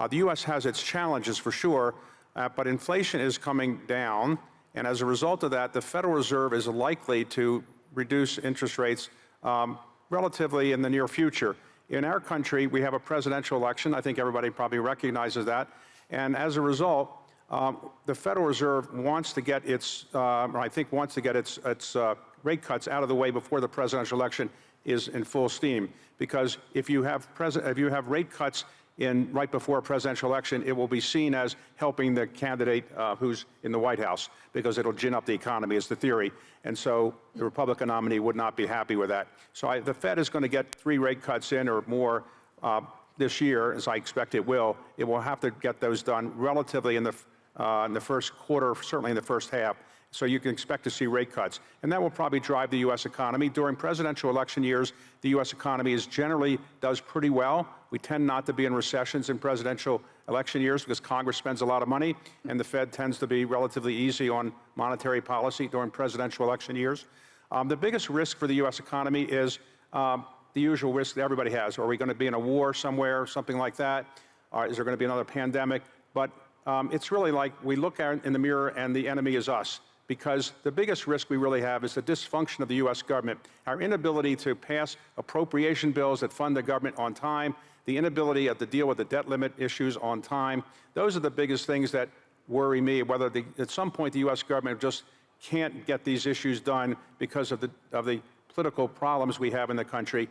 The U.S. has its challenges for sure, but inflation is coming down, and as a result of that, the Federal Reserve is likely to reduce interest rates relatively in the near future. In our country, we have a presidential election. I think everybody probably recognizes that. And as a result, the Federal Reserve wants to get its, rate cuts out of the way before the presidential election is in full steam. Because if you have rate cuts right before a presidential election, it will be seen as helping the candidate who's in the White House, because it'll gin up the economy, is the theory. And so the Republican nominee would not be happy with that. So the Fed is going to get 3 rate cuts in or more this year, as I expect it will. It will have to get those done relatively in the first quarter, certainly in the first half. So you can expect to see rate cuts. And that will probably drive the U.S. economy. During presidential election years, the U.S. economy generally does pretty well. We tend not to be in recessions in presidential election years because Congress spends a lot of money, and the Fed tends to be relatively easy on monetary policy during presidential election years. The biggest risk for the U.S. economy is the usual risk that everybody has. Are we going to be in a war somewhere, something like that? Is there going to be another pandemic? But it's really like we look out in the mirror and the enemy is us. Because the biggest risk we really have is the dysfunction of the U.S. government, our inability to pass appropriation bills that fund the government on time, the inability to deal with the debt limit issues on time. Those are the biggest things that worry me, whether at some point the U.S. government just can't get these issues done because of the political problems we have in the country.